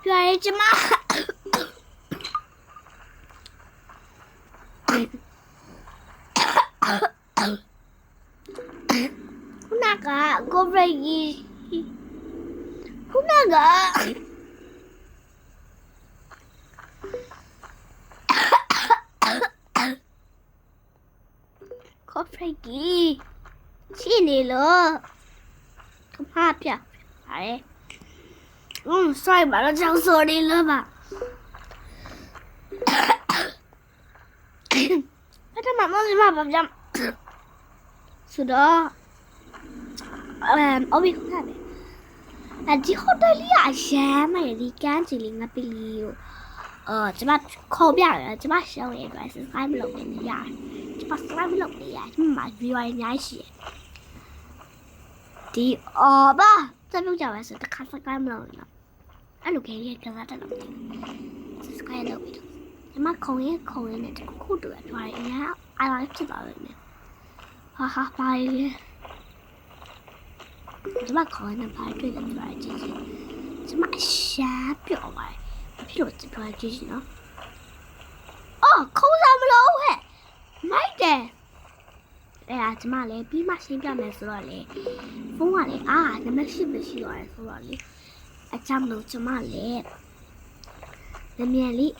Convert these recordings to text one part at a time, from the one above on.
ပြောရဲကျမခုနကကိုဘရိတ်ကြီးခုနကကိုဘရိတ်ကြီးရှိနေလို့ခမပြပါတယ်sorry ပါတော့ကြောက် sorry လို့ပါဘာတမမစမပါဗျာဆိုတော့အဘိခုနပဲဒီဟိုတယ်လေးအရမ်းမယ်ဒီကန်းချီလေးငါပီလီကိုကျွန်မခေါ်ပြရတယ်ကျွန်မရှောင်းရဲ့အတွက် subscribe လုပ်နေရတယ်ကျွန်မ subscribe လုပ်နေရတယ်ကျွန်မ viewer အများကြီးရှိတယ်ဒီဘာစပြုတ်ကြပါစတခါ subscribe မလုပ်ဘူးအဲ့လိုကြီးရဲ့ကစားတက်လို့ subscribe လုပ်ပြီးတော့ကျွန်မခုံရင်နဲ့တခုတူရသွားတယ်အများအားအားဖြစ်သွားတယ်နဲ့ဟာပါလေကျွန်မခုံရင်ပါတွေ့တယ်သွားကြည့်ကျွန်မရှားပြော့ပါတယ်ဖြစ်လို့သွားကြည့်နော်ခုံးစားမလို့ဟဲ့မိုက်တယ်အဲ့ဒါကျွန်မလည်းပြီးမှရှင်းပြမယ်ဆိုတော့လေဖုန်းကလည်းနံပါတ်8ပဲရှိရတယ်ဆိုတော့လေအချမ်းလို့ကျွန်မလည်းမြန်လေး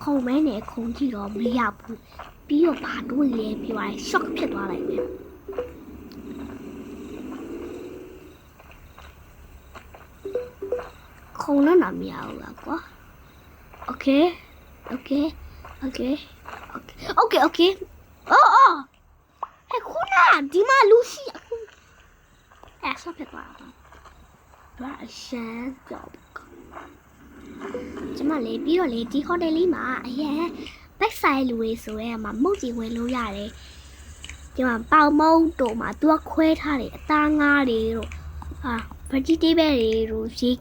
ခုံမဲနဲ့ခုံကြည့်တော့မရဘူးပြီးတော့ဘာတို့လဲပြောရဲ shock ဖြစ်သွားလိုက်တယ်ခုံနဲ့မရဘူးလားကွာ okay ဟဲ့ခုနဒီမှာလူရှိအခုဆော့ဖြစ်သွားတာဘာအရှမ်းကြောက်ကျွန်မလေပြီးတော့လေဒီဟိုတယ်လေးမှာအရင်ဘက်ဆိုင်လူတွေဆိုရဲမှာမုတ်ကြီးဝင်လို့ရတယ်ဒီမှာပေါင်မုံတို့မှာသူကခွဲထားတယ်အသားငါးတွေတို့vegetable တွေတို့ရေ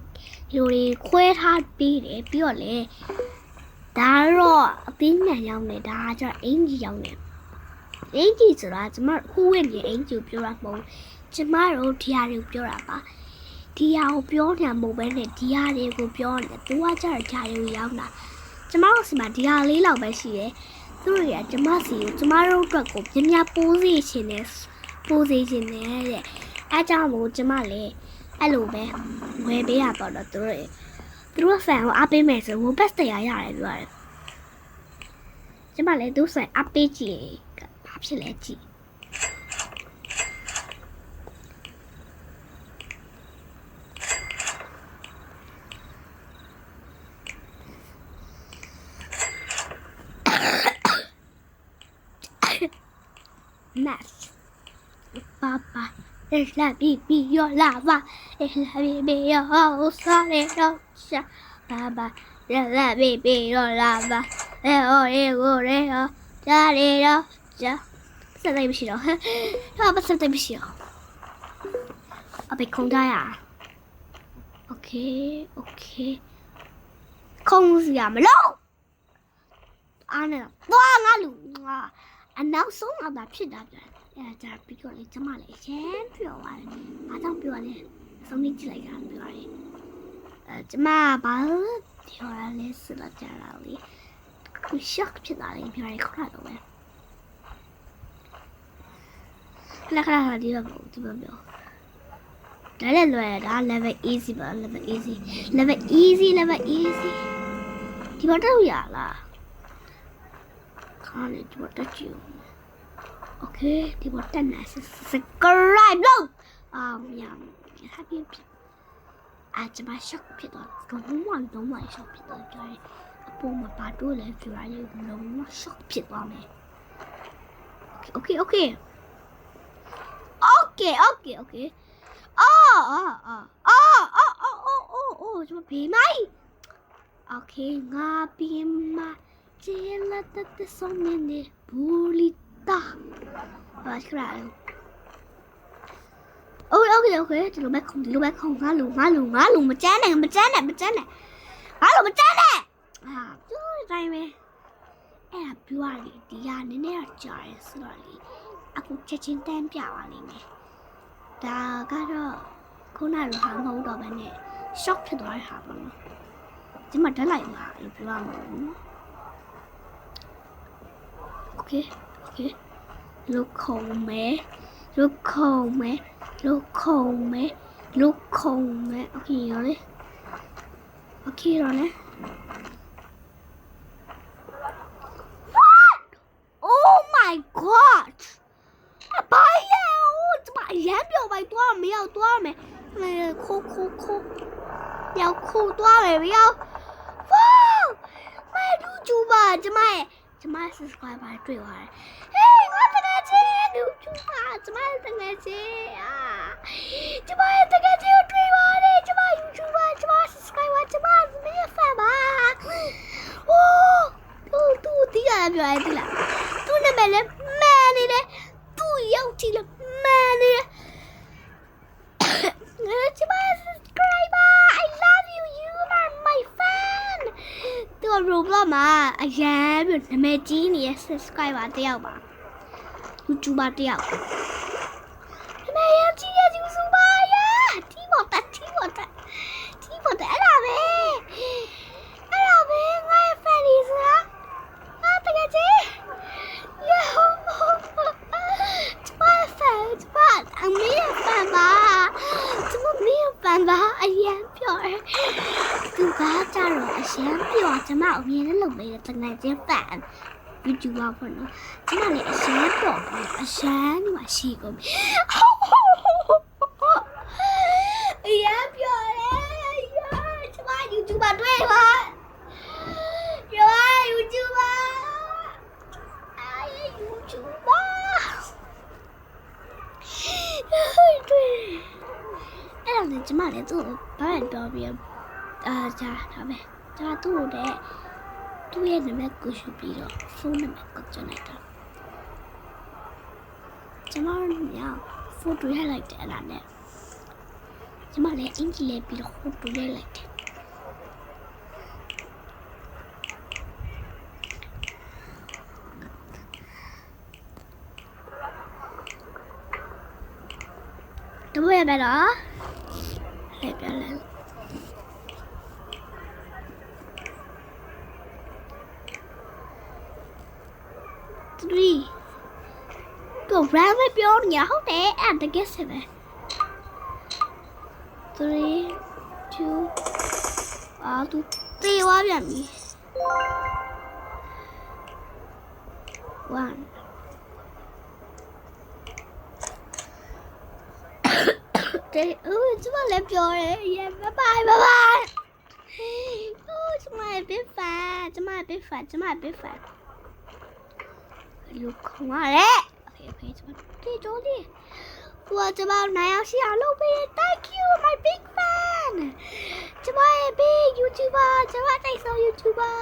တွေခွဲထားပြီးတယ်ပြီးတော့လေဒါတော့အပင်းမြန်ရောက်နေဒါကျတော့အင်ကြီးရောက်နေအင်ကြီးဆိုတာကျမခုဝင်နေအင်ကြီးပြောတာမဟုတ်ကျမတို့ဒီဟာတွေကိုပြောတာပါဒီဟာကိုပြောနေမှာမဟုတ်ပဲနဲ့ဒီဟာတွေကိုပြောနေသူကကျတော့ဒီဟာတွေကိုရောက်တာကျမတို့စီမှာဒီဟာလေးလောက်ပဲရှိတယ်သူတို့ကကျမစီကိုကျမတို့အတွက်ကိုပြင်းပြပိုးစေချင်တယ်တဲ့အဲကြောင့်မို့ကျမလည်းအဲ့လိုပဲဝယ်ပေးရတော့သူတို့ဆန်ကိုအားပေးမယ်ဆိုဝဘတ်တရားရတယ်ပြောရတယ်ကျမလည်းသူဆန်အားပေးကြည့်ဘာဖြစ်လဲကြည့်Match Papa es la bibi lava es la bibi sale rocha Papa es la bibi lava ego sale rocha စတဲ့မရှိတော့ဟာဘာစတဲ့မရှိတော့အပိခုံးကြရ Okay ခုံးစရာမလို့အားနေတော့ငါလူအနောက်ဆုံးတော့ဘာဖြစ်တာပြန်အဲဒါပြီးတော့လေကျမလည်းရမ်းပြောပါတယ်။အားကြောင့်ပြောလဲအဆုံးကြည့်လိုက်တာပြောတယ်။ကျမဘာပြောရလဲဆိုတော့ကြာလာလေ။ခု shock ဖြစ်တာလေပြောရခါတော့ပဲ။ခဏဒီတော့ဒီပြောဒါလည်းလွယ်တာ level easy ပါ level easy ဒီဘာတော့ရလားခါလေဒီဘာတက်ကြည့် Okay ဒီဘာတက်နေ subscribe လုပ်happy ကျမ shock ဖြစ်တော့လုံးဝ shock ဖြစ်တော့ကြတယ်အပေါ်မှာပါတော့လဲပြရလေးလုံးဝ shock ဖြစ်သွားမယ် Okayကျမဘေးမိုင်း Okay ငါပြီးမှကျေလာတဲ့ဆုံးနေဘူးလီတာဘာခရာOkay ဒီလိုပဲခုံငါလူမကြမ်းနဲ့ပြောတိုင်းပဲအဲ့ဒါပြောရလေဒီကနည်းနည်းတော့ကြာရဲဆိုတော့လေအခုချက်ချင်းတန်းပြပါလိမ့်မယ်ဒါကတော့ခုနကဟာမဟုတ်တော့ဘဲနဲ့ shock ဖြစ်သွားတဲ့ဟာပေါ့နော် ကျမတက်လိုက်ပါလို့ပြောရမှာနော်โอเคလုတ်ခုံမယ်โอเคရောလေโอเคရောလေ Oh my god ဘာလဲကျမရမ်းပြောပိုက်သွားမရောက်သွားမယ်ခိုးရောက်ခိုးသွားမယ်မရောက်ဝေါမဲဒူကျူပါကျမ subscriber တွေ့သွားတယ်ဟေးငါတကယ်ချင်းဒူကျူပါကျမတကယ်ချင်းကျမတကယ်ချင်းတွေ့ပါတယ်ကျမ YouTuber ကျမ subscriber ကျမမင်း fan ပါโอ้သူတီးရပြောရည်လားသူနာမည်လည်းမှန်နေတယ်သူရောက်ကြည့်လို့မှန်နေတယ်ကျမ subscriber I love you you are my fan သူ Roblox မှာအရန်ပြနာမည်ကြီးနေတဲ့ subscriber တယောက်ပါ YouTuber တယောက်နာမည်ရကြီးရဲ့ YouTuber ရတီးပေါ်တက်အဲ့ဒါပဲငါ fan လေးဆိုတာတကယ်ကြီးကျမ fan အမေရဲ့ fan ပါကျမမေရဲ့ fan ပါအရန်ပြောတယ်သူကကြတော့အရန်ပြောကျမအမြင်နဲ့လုပ်ပေးတဲ့တကယ်ကြီး fan YouTuber ပေါ့နော်ကျမလည်းအရန်ပြောအရန်ဒီမှာရှိကုန်အရန်ပြောတယ်ကျမ YouTuber တွေ့ပါYouTuber အဲ့ဒါနဲ့ကျမလည်းသူ့ကိုဘာလဲပြောပြီးဒါပဲကျမသူ့ရဲ့နာမည်ကိုယူပြီးတော့ဖုန်းနံပါတ်ကိုကျန်လိုက်တာကျမညဖိုတိုရိုက်လိုက်တယ်အဲ့ဒါနဲ့ကျမလည်းအင်ဂျီလေးပြီးတော့ဖိုတိုရိုက်လိုက်တယ်တမွေးပဲတော့လက်ပြလဲ3တော့ brand ပဲပြောနေရဟုတ်တယ်အဲ့တကယ်စစ်ပဲ3 2သူတေးသွားပြန်ပြီ1ကျမလည်းပြောတယ်ရေဘိုင်ဘိုင်ကျမရဲ့ big fan လူခေါ်ရတယ်โอเคကျမတေးတိုးလေးသူကကျမနိုင်အောင်ရှိအောင်လုပ်ပေး thank you my big fan ကျမရဲ့ big YouTuber ကျမတိုက်ဆုံး YouTuber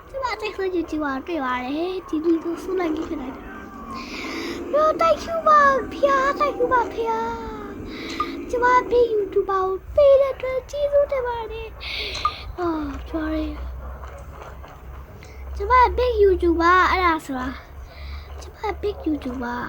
တွေ့ပါတယ်ဒီလူကိုဆုလိုက်ဖြစ်လိုက်တယ်တော့ thank you ပါဖေကျမ big YouTuber ကိုပေးတဲ့အတွက်ကျေးဇူးတင်ပါတယ်ပြောရည်ကျမ big YouTuber အဲ့ဒါဆိုတာကျမ big YouTuber